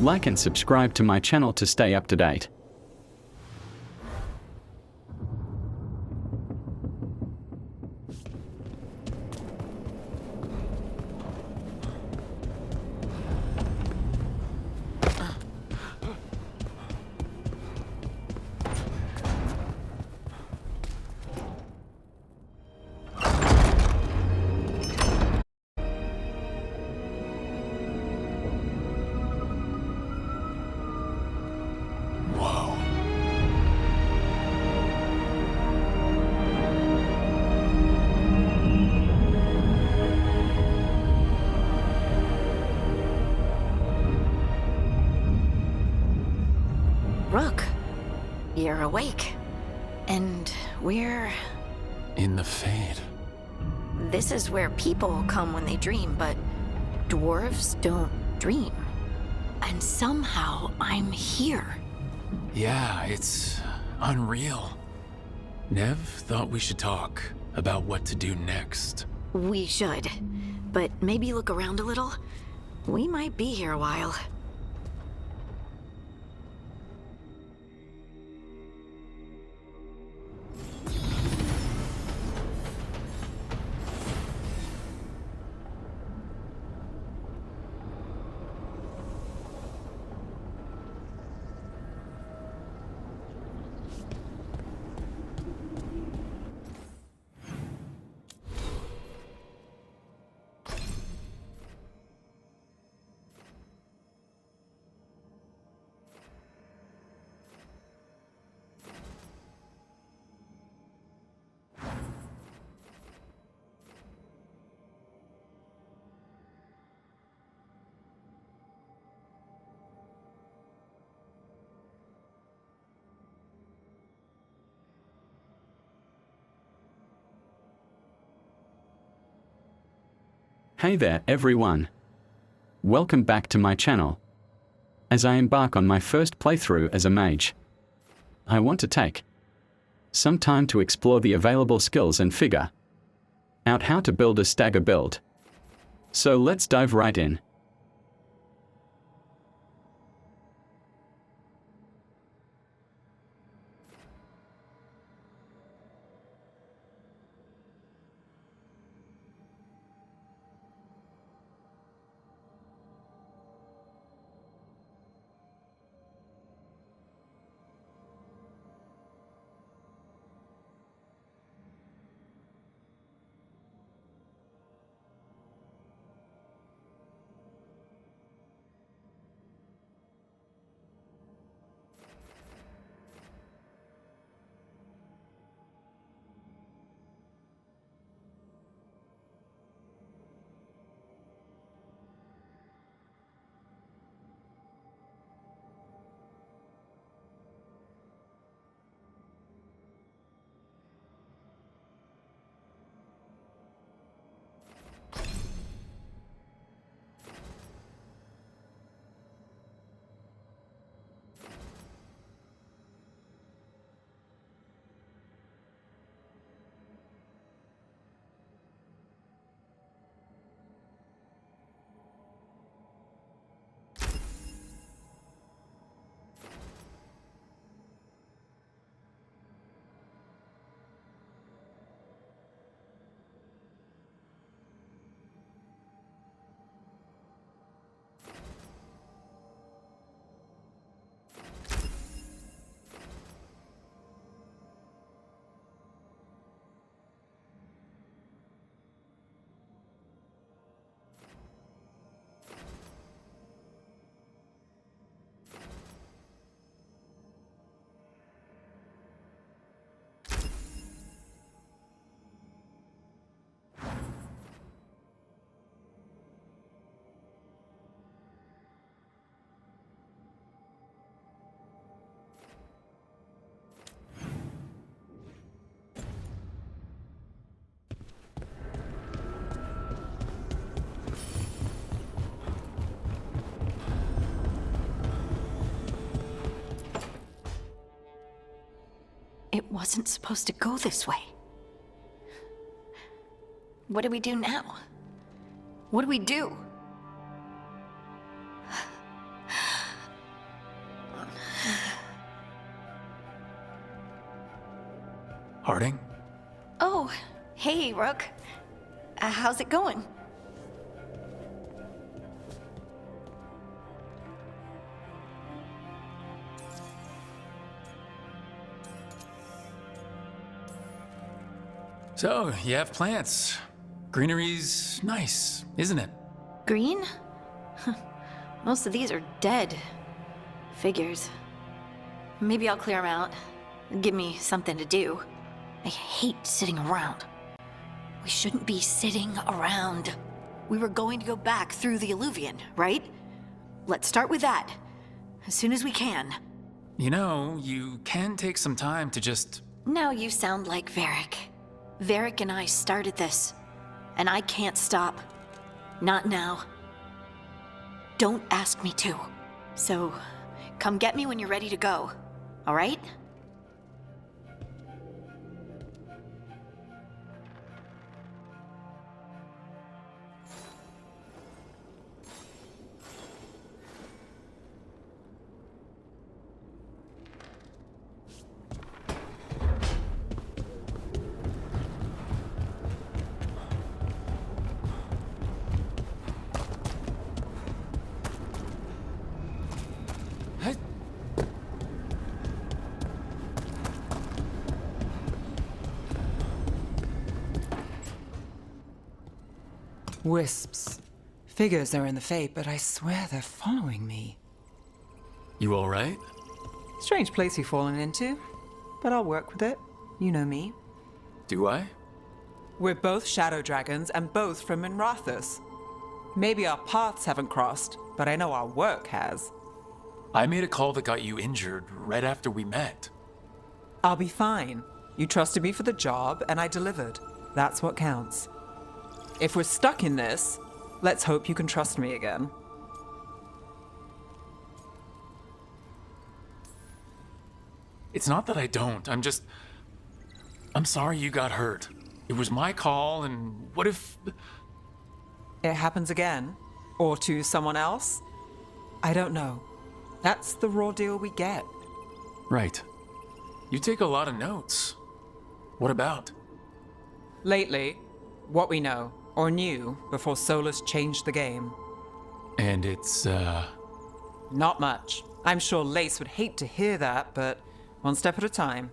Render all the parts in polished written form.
Like and subscribe to my channel to stay up to date. Rook, you're awake. And we're... in the Fade. This is where people come when they dream, but dwarves don't dream. And somehow I'm here. Yeah, it's unreal. Neve thought we should talk about what to do next. We should. But maybe look around a little. We might be here a while. Hey there everyone. Welcome back to my channel. As I embark on my first playthrough as a mage, I want to take some time to explore the available skills and figure out how to build a stagger build. So let's dive right in. It wasn't supposed to go this way. What do we do now? What do we do? Harding? Oh, hey, Rook. How's it going? So, you have plants. Greenery's nice, isn't it? Green? Most of these are dead. Figures. Maybe I'll clear them out. Give me something to do. I hate sitting around. We shouldn't be sitting around. We were going to go back through the Alluvion, right? Let's start with that. As soon as we can. You know, you can take some time to just... Now you sound like Varric. Varric and I started this. And I can't stop. Not now. Don't ask me to. So, come get me when you're ready to go. All right? Wisps. Figures are in the fate, but I swear they're following me. You all right? Strange place you've fallen into, but I'll work with it. You know me. Do I? We're both shadow dragons and both from Minrathous. Maybe our paths haven't crossed, but I know our work has. I made a call that got you injured right after we met. I'll be fine. You trusted me for the job, and I delivered. That's what counts. If we're stuck in this, let's hope you can trust me again. It's not that I don't, I'm sorry you got hurt. It was my call, and what if... It happens again? Or to someone else? I don't know. That's the raw deal we get. Right. You take a lot of notes. What about? Lately, what we know, or knew, before Solus changed the game. And it's, Not much. I'm sure Lace would hate to hear that, but one step at a time.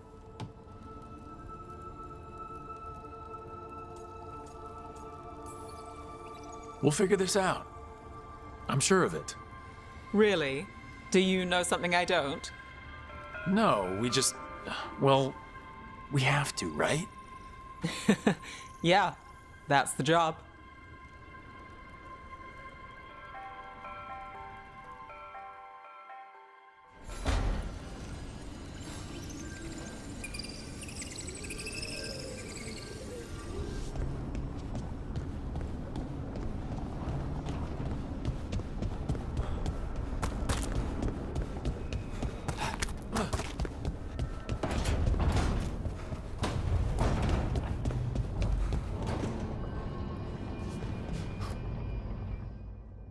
We'll figure this out. I'm sure of it. Really? Do you know something I don't? No, well, we have to, right? Yeah, that's the job.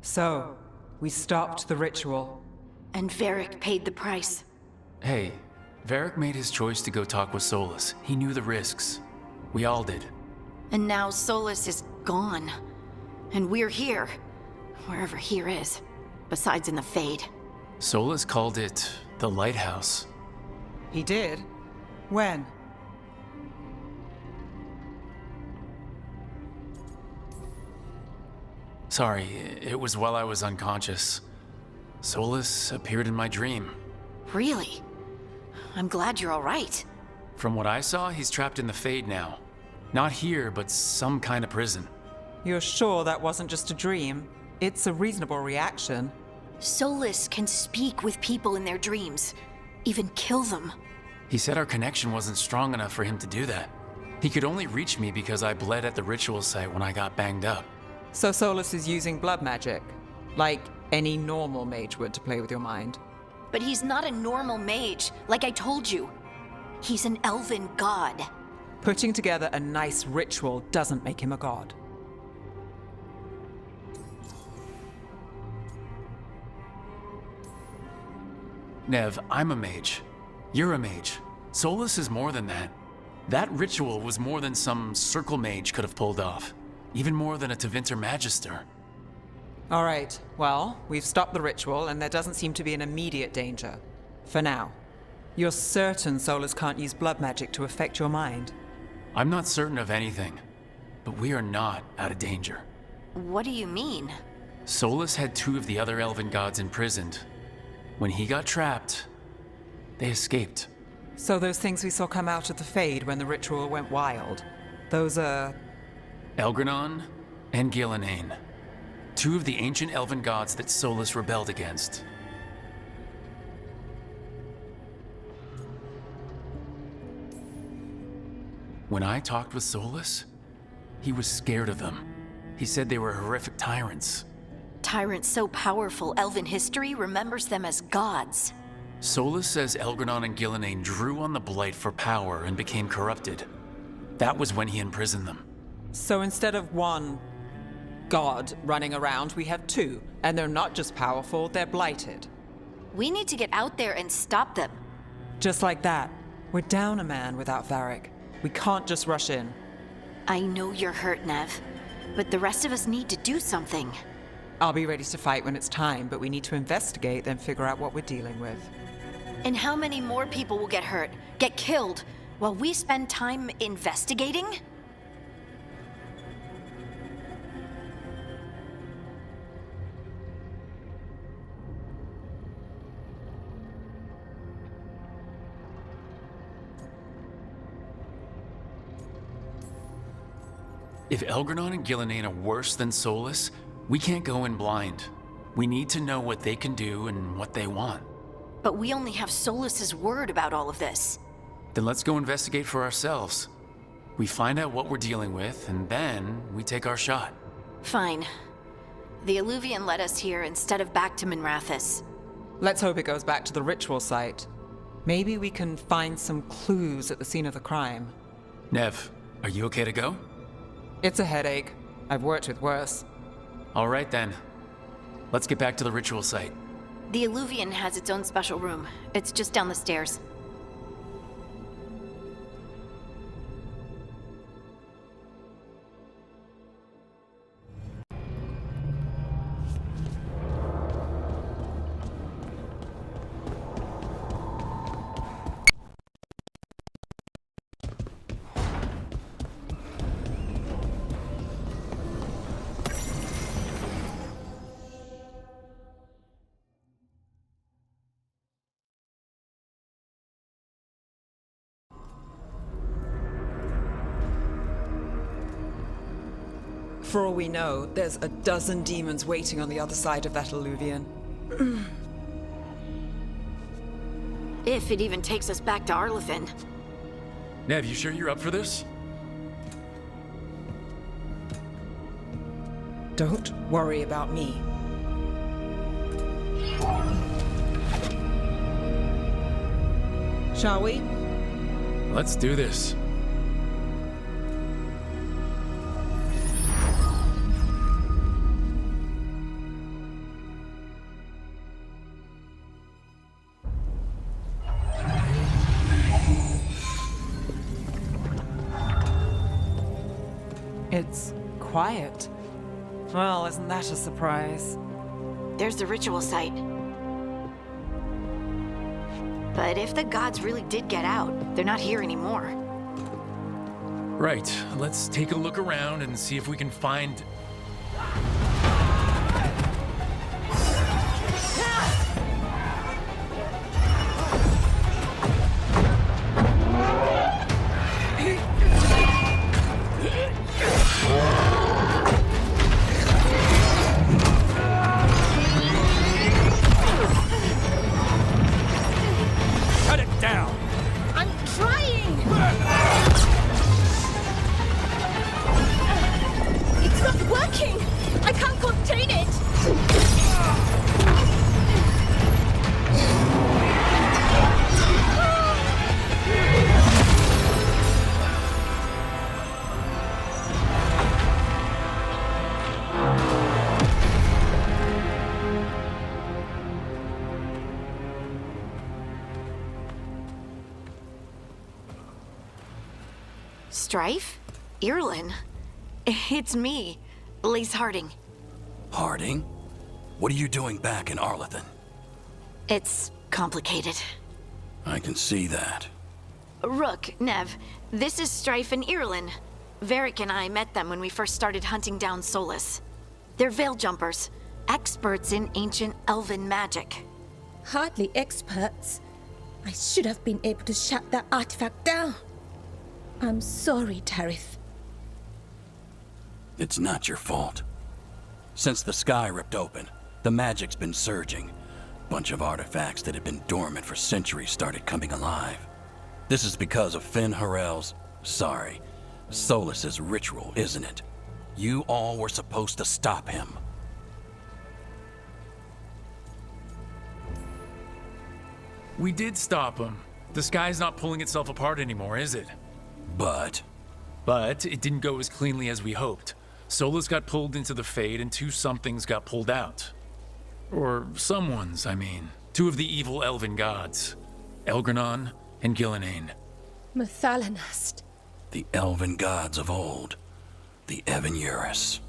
So, we stopped the ritual. And Varric paid the price. Hey, Varric made his choice to go talk with Solus. He knew the risks. We all did. And now Solus is gone. And we're here. Wherever here is. Besides in the Fade. Solus called it the Lighthouse. He did? When? Sorry, it was while I was unconscious. Solus appeared in my dream. Really? I'm glad you're all right. From what I saw, he's trapped in the Fade now. Not here, but some kind of prison. You're sure that wasn't just a dream? It's a reasonable reaction. Solus can speak with people in their dreams. Even kill them. He said our connection wasn't strong enough for him to do that. He could only reach me because I bled at the ritual site when I got banged up. So Solus is using blood magic, like any normal mage would to play with your mind. But he's not a normal mage, like I told you. He's an elven god. Putting together a nice ritual doesn't make him a god. Neve, I'm a mage. You're a mage. Solus is more than that. That ritual was more than some circle mage could have pulled off. Even more than a Tevinter Magister. All right, well, we've stopped the ritual, and there doesn't seem to be an immediate danger. For now. You're certain Solus can't use blood magic to affect your mind? I'm not certain of anything, but we are not out of danger. What do you mean? Solus had 2 of the other elven gods imprisoned. When he got trapped, they escaped. So those things we saw come out of the Fade when the ritual went wild, those are... Elgranon and Gillenane. 2 of the ancient elven gods that Solus rebelled against. When I talked with Solus, he was scared of them. He said they were horrific tyrants. Tyrants so powerful, elven history remembers them as gods. Solus says Elgranon and Gillenane drew on the Blight for power and became corrupted. That was when he imprisoned them. So instead of one god running around, we have 2, and they're not just powerful, they're blighted. We need to get out there and stop them. Just like that, we're down a man without Varric. We can't just rush in. I know you're hurt, Neve, but the rest of us need to do something. I'll be ready to fight when it's time, but we need to investigate, then figure out what we're dealing with. And how many more people will get hurt, get killed, while we spend time investigating? If Elgranon and Gillenane are worse than Solus, we can't go in blind. We need to know what they can do and what they want. But we only have Solus's word about all of this. Then let's go investigate for ourselves. We find out what we're dealing with, and then we take our shot. Fine. The Alluvian led us here instead of back to Minrathous. Let's hope it goes back to the ritual site. Maybe we can find some clues at the scene of the crime. Neve, are you okay to go? It's a headache. I've worked with worse. All right then. Let's get back to the ritual site. The Alluvian has its own special room. It's just down the stairs. For all we know, there's a dozen demons waiting on the other side of that Alluvian. If it even takes us back to Arlithin. Neve, you sure you're up for this? Don't worry about me. Shall we? Let's do this. It's quiet. Well, isn't that a surprise? There's the ritual site. But if the gods really did get out, they're not here anymore. Right, let's take a look around and see if we can find... Cut it down! I'm trying! It's not working! Strife? Irlin? It's me, Lace Harding. Harding? What are you doing back in Arlethan? It's complicated. I can see that. Rook, Neve, this is Strife and Irlin. Varric and I met them when we first started hunting down Solus. They're veil jumpers, experts in ancient elven magic. Hardly experts. I should have been able to shut that artifact down. I'm sorry, Tarith. It's not your fault. Since the sky ripped open, the magic's been surging. Bunch of artifacts that had been dormant for centuries started coming alive. This is because of Finn Harel's, Solus's ritual, isn't it? You all were supposed to stop him. We did stop him. The sky's not pulling itself apart anymore, is it? But But it didn't go as cleanly as we hoped. Solus got pulled into the Fade and two somethings got pulled out. Or someone's, I mean. Two of the evil elven gods. Elgranon and Gillenane. Mathalanast. the elven gods of old, the Evanuris.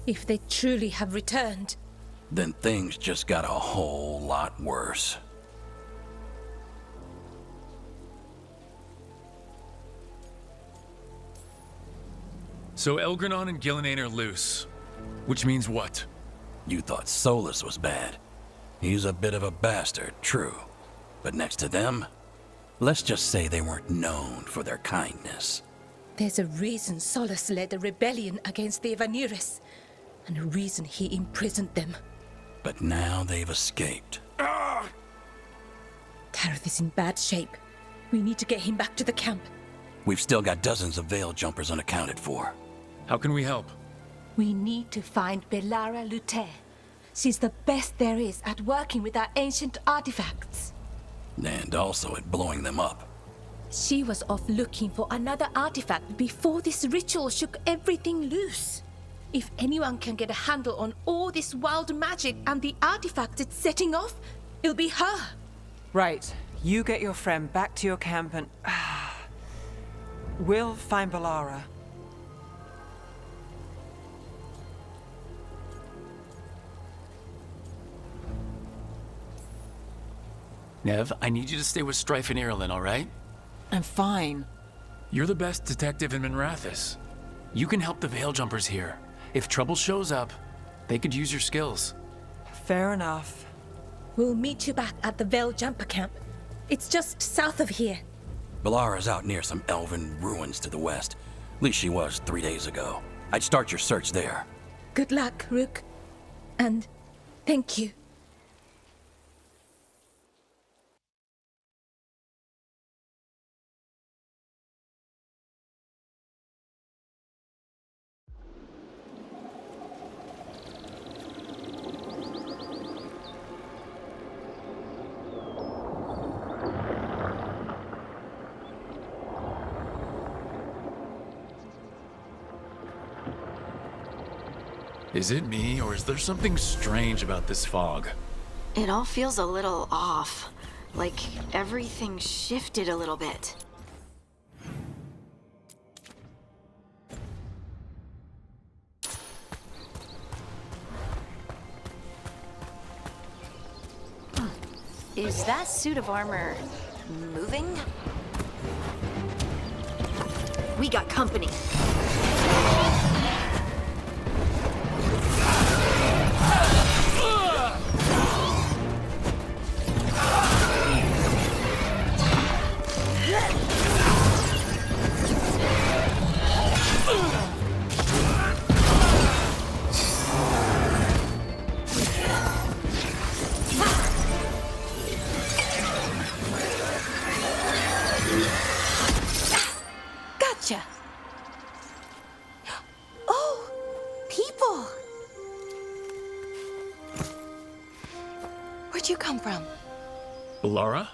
If they truly have returned. Then things just got a whole lot worse. So Elgranon and Gillenane are loose. Which means what? You thought Solus was bad. He's a bit of a bastard, true. But next to them, let's just say they weren't known for their kindness. There's a reason Solus led a rebellion against the Evanuris, and a reason he imprisoned them. But now they've escaped. Tareth is in bad shape. We need to get him back to the camp. We've still got dozens of veil jumpers unaccounted for. How can we help? We need to find Ballara Luther. She's the best there is at working with our ancient artifacts. And also at blowing them up. She was off looking for another artifact before this ritual shook everything loose. If anyone can get a handle on all this wild magic and the artifacts it's setting off, it'll be her. Right. You get your friend back to your camp and... we'll find Ballara. Neve, I need you to stay with Strife and Ireland, all right? I'm fine. You're the best detective in Minrathis. You can help the Veil Jumpers here. If trouble shows up, they could use your skills. Fair enough. We'll meet you back at the Veil Jumper camp. It's just south of here. Ballara's out near some elven ruins to the west. At least she was 3 days ago. I'd start your search there. Good luck, Rook. And thank you. Is it me, or is there something strange about this fog? It all feels a little off. Like everything shifted a little bit. Is that suit of armor moving? We got company. Gotcha. Oh, people. Where'd you come from? Ballara?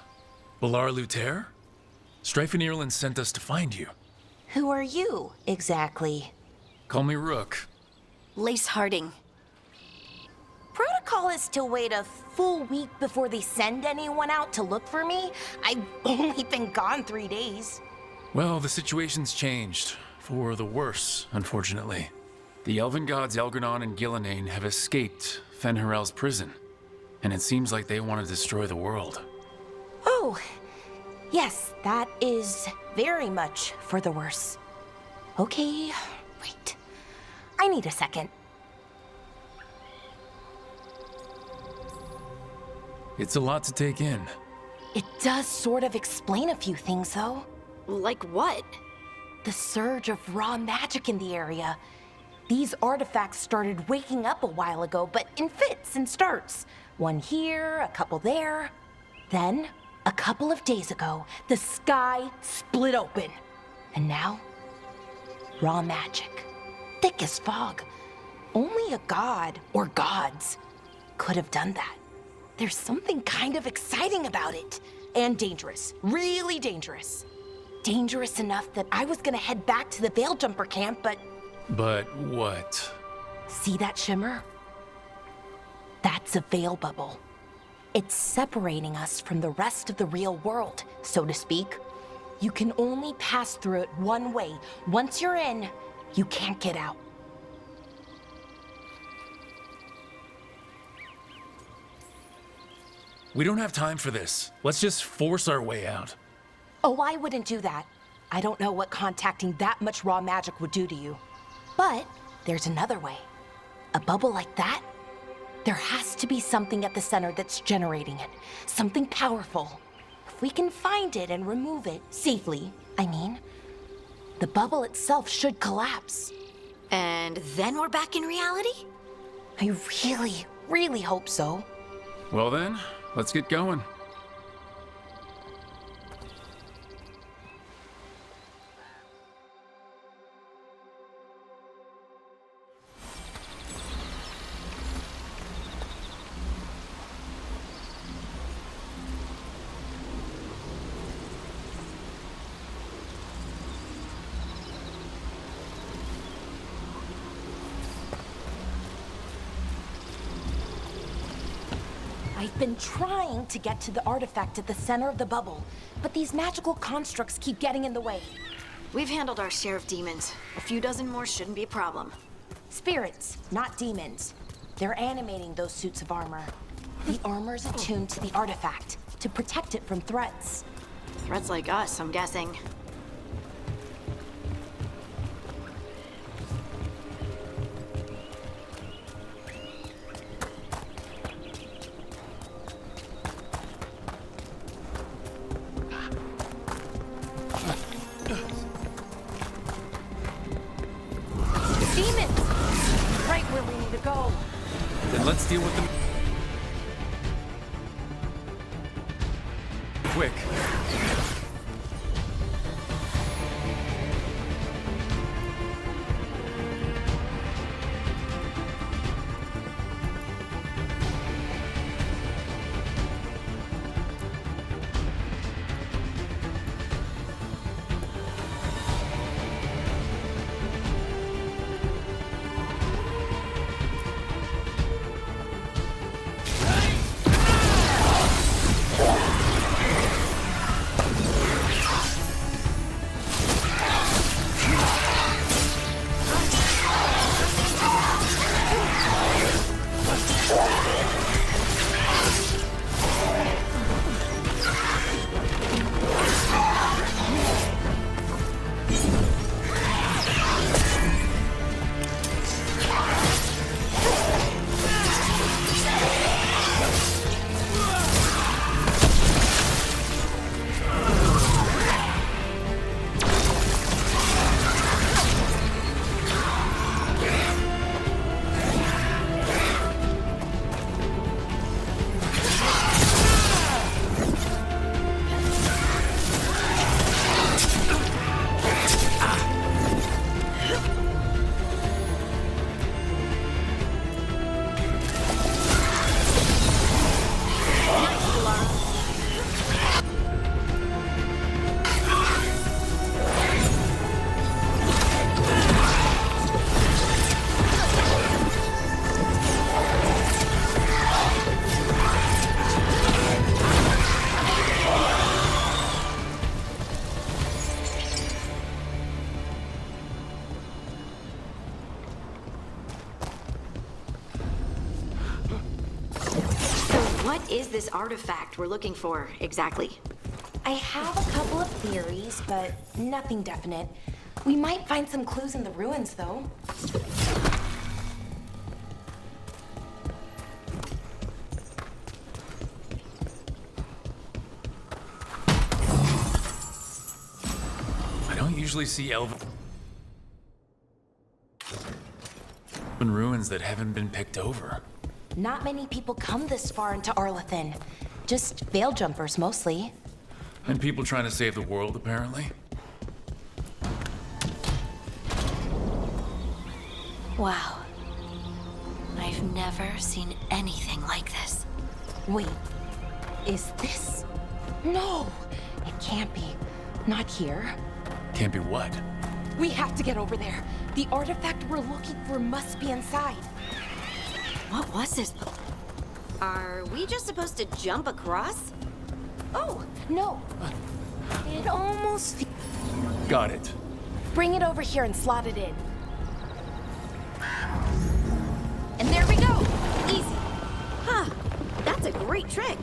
Ballara Luther? Strife and Ireland sent us to find you. Who are you, exactly? Call me Rook. Lace Harding. Protocol is to wait a full week before they send anyone out to look for me. I've only been gone 3 days. Well, the situation's changed. For the worse, unfortunately. The elven gods Elgranon and Gillenane have escaped Fen'Harel's prison. And it seems like they want to destroy the world. Oh, yes, that is very much for the worse. Okay, wait. I need a second. It's a lot to take in. It does sort of explain a few things, though. Like what? The surge of raw magic in the area. These artifacts started waking up a while ago, but in fits and starts. One here, a couple there. Then, a couple of days ago, the sky split open. And now, raw magic. Thick as fog. Only a god, or gods, could have done that. There's something kind of exciting about it. And dangerous. Really dangerous. Dangerous enough that I was gonna head back to the Veil Jumper camp, but... But what? See that shimmer? That's a veil bubble. It's separating us from the rest of the real world, so to speak. You can only pass through it one way. Once you're in, you can't get out. We don't have time for this. Let's just force our way out. Oh, I wouldn't do that. I don't know what contacting that much raw magic would do to you. But there's another way. A bubble like that? There has to be something at the center that's generating it. Something powerful. If we can find it and remove it, safely, I mean, the bubble itself should collapse. And then we're back in reality? I really, really hope so. Well then, let's get going. I've been trying to get to the artifact at the center of the bubble, but these magical constructs keep getting in the way. We've handled our share of demons. A few dozen more shouldn't be a problem. Spirits, not demons. They're animating those suits of armor. The armor's attuned to the artifact, to protect it from threats. Threats like us, I'm guessing. Demons! Right where we need to go. Then let's deal with them. Quick. this artifact we're looking for, exactly? I have a couple of theories, but nothing definite. We might find some clues in the ruins, though. I don't usually see elven ruins that haven't been picked over. Not many people come this far into Arlathan. Just veil jumpers, mostly. And people trying to save the world, apparently. Wow. I've never seen anything like this. Wait, is this? No, it can't be. Not here. Can't be what? We have to get over there. The artifact we're looking for must be inside. What was this? Are we just supposed to jump across? Oh, no. It almost... Got it. Bring it over here and slot it in. And there we go. Easy. Huh. That's a great trick.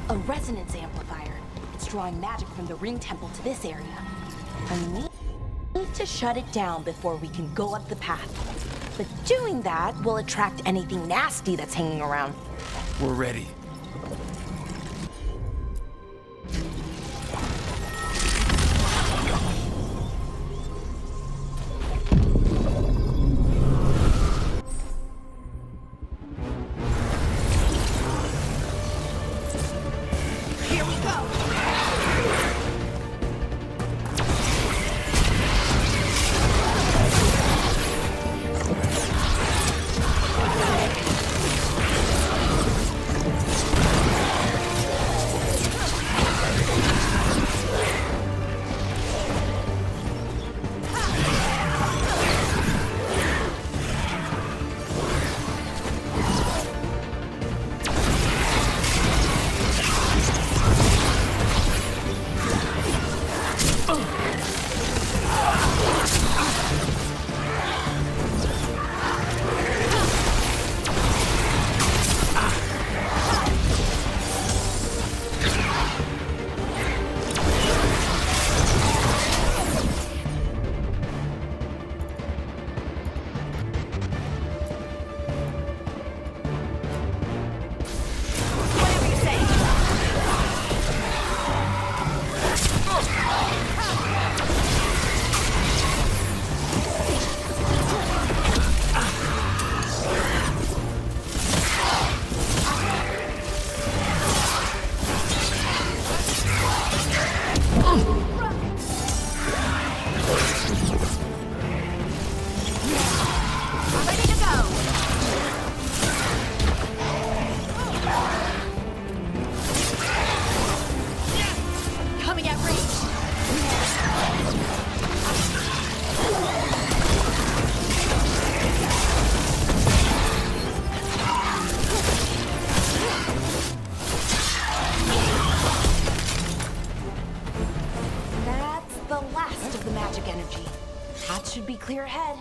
A resonance amplifier. It's drawing magic from the ring temple to this area. I need to shut it down before we can go up the path. But doing that will attract anything nasty that's hanging around. We're ready. Here we go. That's the last of the magic energy. Path should be clear ahead.